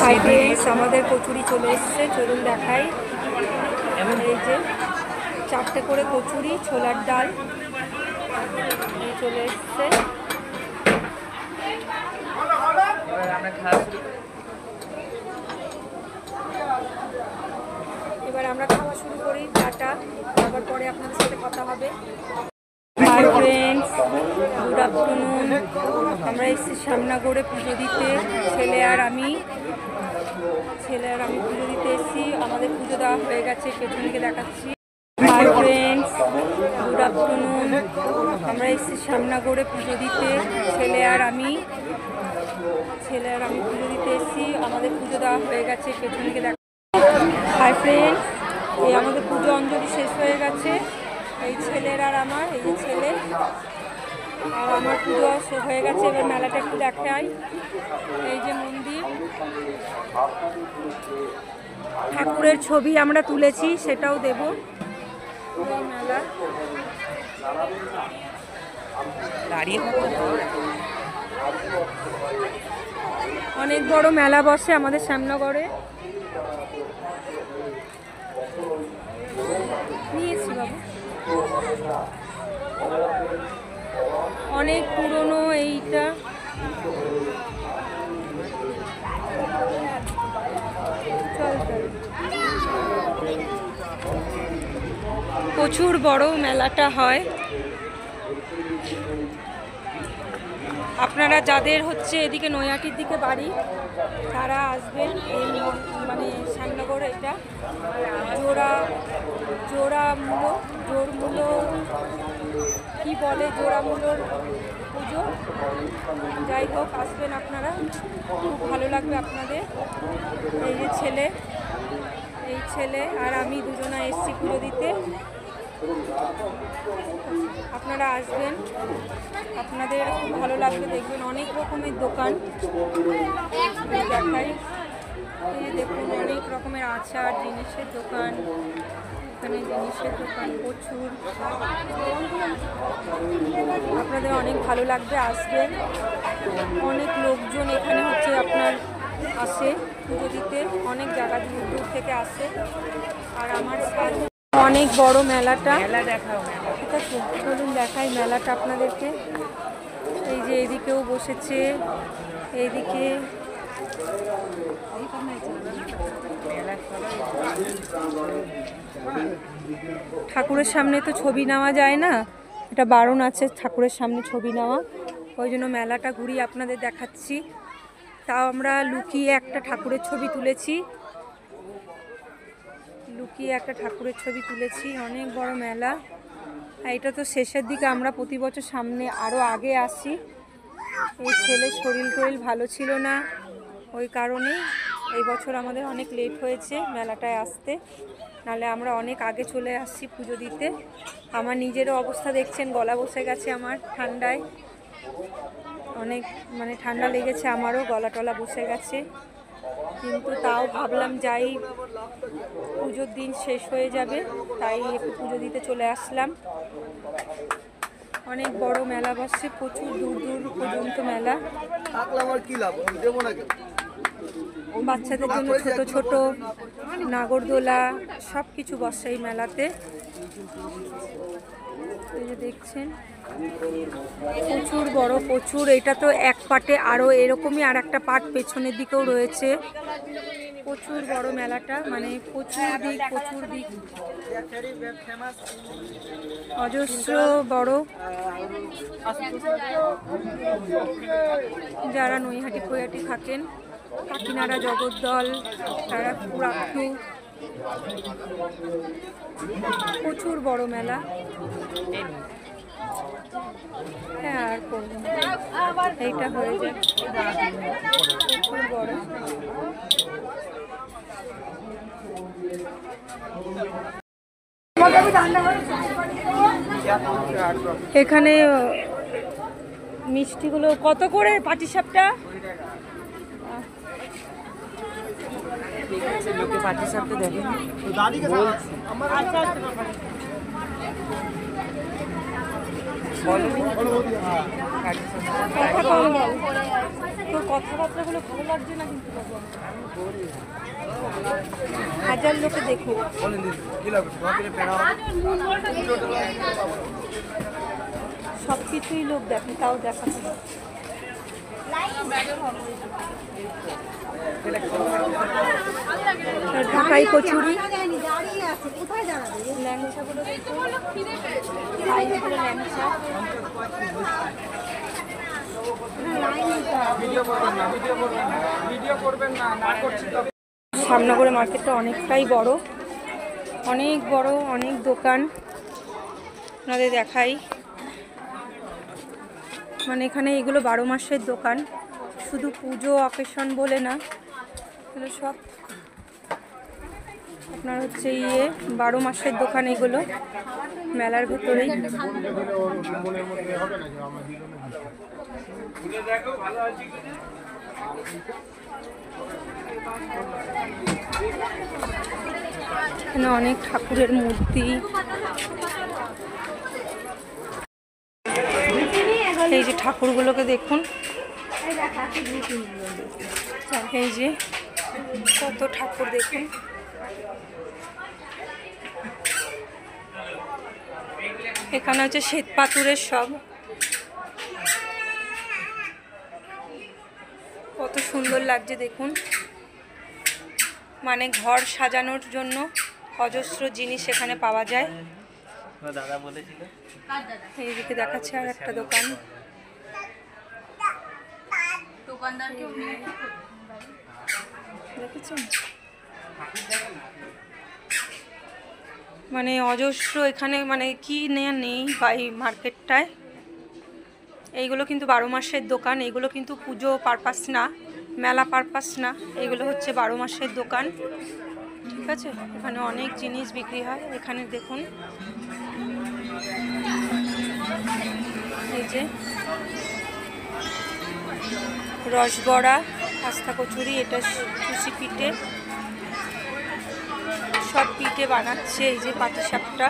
Hi friends, আমাদের কচুরি চলে এসছে, চলুন দেখাই। এই যে 4টে করে কচুরি, ছোলার ডাল চলে এসছে। এবার আমরা খাওয়া শুরু করি। টাটা, আবার পরে আপনাদের সাথে কথা হবে। Hi friends, good afternoon. আমরা এসেছি শ্যামনগরে পুজো দিতে। ছেলে আর আমি পুজো দিতে এসেছি। আমাদের পুজো দেওয়া হয়ে গেছে, পেছনকে দেখাচ্ছি। Hi friends, good afternoon. আমরা এসেছি শ্যামনগরে পুজো দিতে। ছেলে আর আমি পুজো দিতে এসেছি। আমাদের পুজো দেওয়া হয়ে গেছে, পেছনকে দেখা। হাই ফ্রেন্ডস, এই আমাদের পুজো অঞ্জলি শেষ হয়ে গেছে। এই ছেলের আর আমার, এই যে ছেলে আর আমার পুজো হয়ে গেছে। এবার মেলাটা একটু দেখাই। এই যে মন্দির, ঠাকুরের ছবি আমরা তুলেছি, সেটাও দেব। এই মেলা অনেক বড় মেলা বসে আমাদের শ্যামনগরে। নিয়েছি বাবু, অনেক পুরনো এইটা। প্রচুর বড় মেলাটা হয়। আপনারা যাদের হচ্ছে এদিকে নৈহাটির দিকে বাড়ি, তারা আসবেন। এই মানে শ্যামনগর, এটা জোড়মূলো কি বলে, জোড়ামূলোর পুজো। যাই হোক, আসবেন আপনারা, খুব ভালো লাগবে আপনাদের। এই যে ছেলে আর আমি দুজনা এসছি পুজো দিতে। আপনারা আসবেন, আপনাদের খুব ভালো লাগবে। দেখবেন অনেক রকমের দোকান দেখাই। এই যে দেখুন, অনেক রকমের আচার জিনিসের দোকান, এখানে জিনিসের দোকান প্রচুর। আপনাদের অনেক ভালো লাগবে, আসবেন। অনেক লোকজন এখানে হচ্ছে আপনার আসে পুজো দিতে, অনেক জায়গা দূর দূর থেকে আসে। আর আমার অনেক বড় মেলাটা, ঠিক আছে, চলুন দেখাই মেলাটা আপনাদেরকে। এই যে এদিকেও বসেছে, এইদিকে ঠাকুরের সামনে তো ছবি নেওয়া যায় না, এটা বারণ আছে ঠাকুরের সামনে ছবি নেওয়া। ওই জন্য মেলাটা ঘুরিয়ে আপনাদের দেখাচ্ছি। তাও আমরা লুকিয়ে একটা ঠাকুরের ছবি তুলেছি, অনেক বড় মেলা। এটা তো শেষের দিকে, আমরা প্রতি বছর সামনে আরও আগে আসি। এই ছেলের শরীর ভালো ছিল না, ওই কারণে এই বছর আমাদের অনেক লেট হয়েছে মেলাটায় আসতে, নাহলে আমরা অনেক আগে চলে আসছি পুজো দিতে। আমার নিজেরও অবস্থা দেখছেন, গলা বসে গেছে আমার ঠান্ডায়, অনেক মানে ঠান্ডা লেগেছে আমারও, গলা টলা বসে গেছে। কিন্তু তাও ভাবলাম যাই, পুজোর দিন শেষ হয়ে যাবে, তাই একটু পুজো দিতে চলে আসলাম। অনেক বড় মেলা বসে, প্রচুর দূর দূর পর্যন্ত মেলা। বাচ্চাদের জন্য ছোট ছোট নাগরদোলা সব কিছু বসে এই মেলাতে। এই যে দেখছেন, প্রচুর বড়, প্রচুর। এটা তো এক পাটে, আরও এরকমই আর একটা পাট পেছনের দিকেও রয়েছে। প্রচুর বড় মেলাটা, মানে প্রচুর দিক অজস্র বড়। যারা নৈহাটি ফৈহাটি থাকেন, কাকিনাড়া, জগদ্দল, তারা পুরাটু, প্রচুর বড় মেলা। হ্যাঁ, আর করবো এইটা হয়ে যায়, প্রচুর বড়। এখানে মিষ্টিগুলো কত করে পাটিসাপটা? পাটিসাপটা দেখেন, তোর কথাবার্তাগুলো ভালো লাগছে না কিন্তু বাবা। হাজার লোকে দেখো, সব কিছুই লোক দেখে, তাও দেখাচ্ছে না। ঢাকাই কচুরি, ল্যাংচাগুলো দেখো, ল্যাংচা। শ্যামনগরের মার্কেটটা অনেকটাই বড়, অনেক বড়, অনেক দোকান আপনাদের দেখাই। মানে এখানে এগুলো 12 মাসের দোকান, শুধু পুজো অকেশন বলে না, এগুলো সব আপনার হচ্ছে 12 মাসের দোকান এগুলো মেলার ভেতরেই। এখানে অনেক ঠাকুরের মূর্তি, এই যে ঠাকুরগুলোকে দেখুন, এই যে কত ঠাকুর দেখুন। এখানে হচ্ছে শ্বেত পাথরের সব, কত সুন্দর লাগছে দেখুন। মানে ঘর সাজানোর জন্য অজস্র জিনিস এখানে পাওয়া যায়। এইদিকে দেখাচ্ছে আর একটা দোকান, দেখেছেন? মানে অজস্র এখানে মানে কি নেই বা এই মার্কেটটায়। এইগুলো কিন্তু 12 মাসের দোকান, এগুলো কিন্তু পুজো পারপাস না, মেলা পারপাস না, এগুলো হচ্ছে 12 মাসের দোকান, ঠিক আছে? এখানে অনেক জিনিস বিক্রি হয়। এখানে দেখুন এই যে রসবড়া, আস্থা কচুরি, এটা সুশি পিঠে, সব পিঠে বানাচ্ছে। এই যে পাটিসাপটা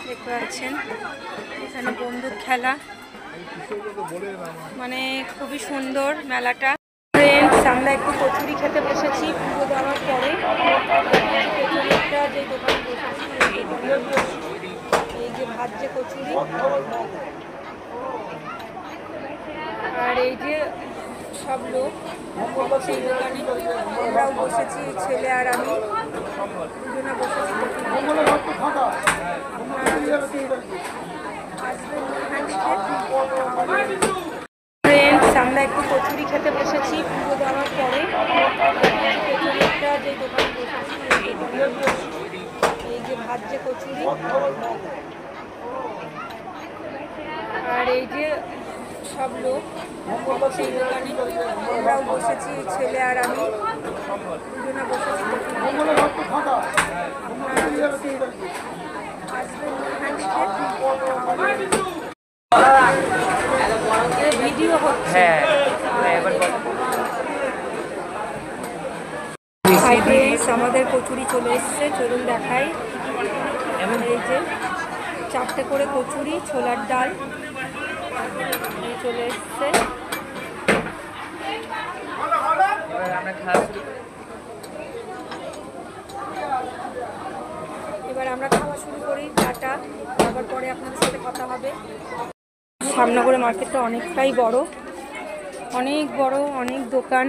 দেখতে পাচ্ছেন, এখানে বন্দুক খেলা, মানে খুবই সুন্দর মেলাটা। ফ্রেন্ডস, আমরা একটু কচুরি খেতে বসেছি পুজো দেওয়ার পরে। কচুরিটা যে দোকানে বসেছি, এই যে ভাজছে কচুরি, আর এই যে সব লোক সেই দোকানে, আমরাও বসেছি, ছেলে আর আমি দুজনে বসেছি। ফ্রেন্ডস, আমরা একটু কচুরি খেতে বসেছি পুজো দেওয়ার পরে। কচুরিটা যে দোকানে বসেছি, এই যে ভাজছে কচুরি, আর এই যে সব লোক সেই দোকানে, আমরাও বসেছি, ছেলে আর আমি দুজনে বসেছি। ভিডিও হচ্ছে। আমাদের কচুরি চলে এসছে, চলুন দেখাই। এই যে 4টে করে কচুরি, ছোলার ডাল চলে এসছে। এবার আমরা খাওয়া শুরু করি। টাটা, আবার পরে আপনাদের সাথে কথা হবে। শ্যামনগরের মার্কেটটা অনেকটাই বড়, অনেক বড়, অনেক দোকান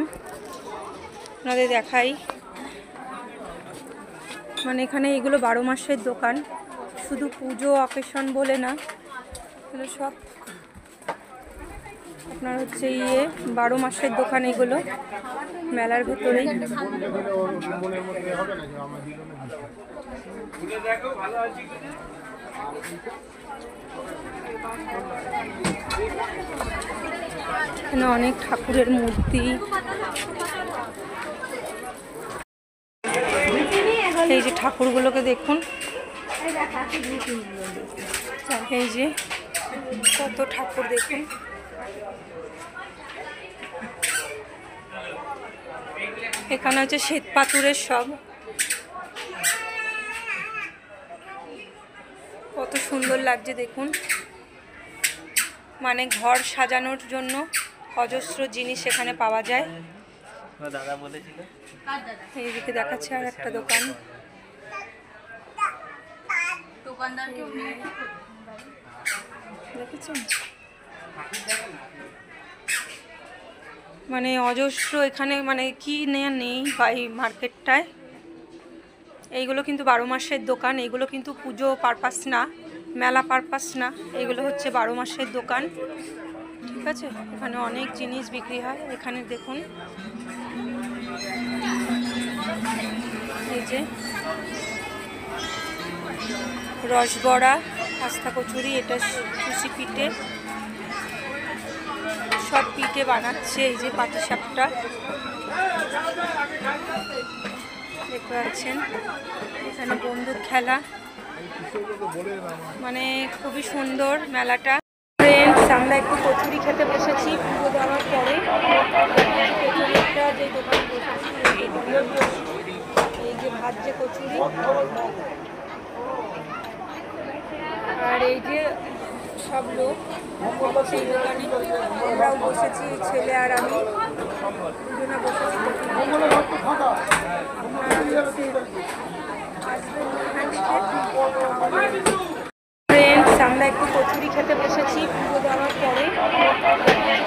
আপনাদের দেখাই। মানে এখানে এগুলো 12 মাসের দোকান, শুধু পুজো অকেশন বলে না, এগুলো সব আপনার হচ্ছে 12 মাসের দোকান এগুলো মেলার ভেতরেই। এখানে অনেক ঠাকুরের মূর্তি, এই যে ঠাকুরগুলোকে দেখুন, এই যে কত ঠাকুর দেখুন। এখানে হচ্ছে শ্বেত পাথরের সব, কত সুন্দর লাগছে দেখুন। মানে ঘর সাজানোর জন্য অজস্র জিনিস এখানে পাওয়া যায়। দাদা বলেছিল। এইদিকে দেখাচ্ছে আর একটা দোকান। দেখেছেন মানে অজস্র এখানে মানে কি নেই বা এই মার্কেটটায়। এইগুলো কিন্তু 12 মাসের দোকান, এইগুলো কিন্তু পুজো পারপাস না, মেলা পারপাস না, এইগুলো হচ্ছে 12 মাসের দোকান। ঠিক আছে, এখানে অনেক জিনিস বিক্রি হয়। এখানে দেখুন এই যে রসবড়া, আস্থা কচুরি, এটা সুশি পিঠে, সব পিঠে বানাচ্ছে। এই যে পাটিসাপটা দেখতে পাচ্ছেন, এখানে বন্দুক খেলা, মানে খুবই সুন্দর মেলাটা। ফ্রেন্ডস, আমরা একটু কচুরি খেতে বসেছি পুজো দেওয়ার পরে। কচুরিটা যে দোকানে বসেছি, এই যে ভাজছে কচুরি, আর এই যে সব লোক সেই দোকানে। আমরাও বসেছি, ছেলে আর আমি দুজনে বসেছি। ফ্রেন্ডস, আমরা একটু কচুরি খেতে বসেছি পুজো দেওয়ার পরে।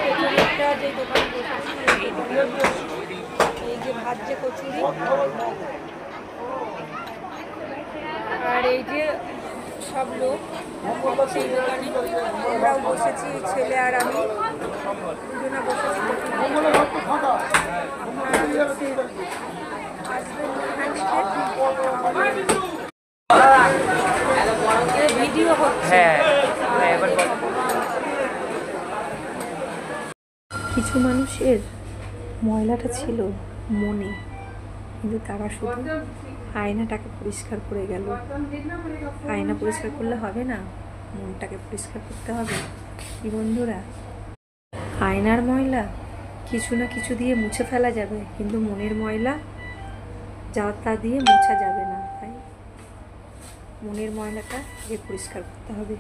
কচুরিটা যে দোকানে বসেছি, এই যে ভাজছে কচুরি, আর এই যে সব লোক সেই দোকানে। আমরাও বসেছি, ছেলে আর আমি দুজনে বসেছি। ভিডিও হচ্ছে। কিছু মানুষের ময়লাটা ছিল মনে, কিন্তু তারা শুধু আয়নাটাকে পরিষ্কার করে গেল। আয়না পরিষ্কার করলে হবে না, মনটাকে পরিষ্কার করতে হবে। কি বন্ধুরা, আয়নার ময়লা কিছু না কিছু দিয়ে মুছে ফেলা যাবে, কিন্তু মনের ময়লা যা তা দিয়ে মোছা যাবে না। তাই মনের ময়লাটা দিয়ে পরিষ্কার করতে হবে।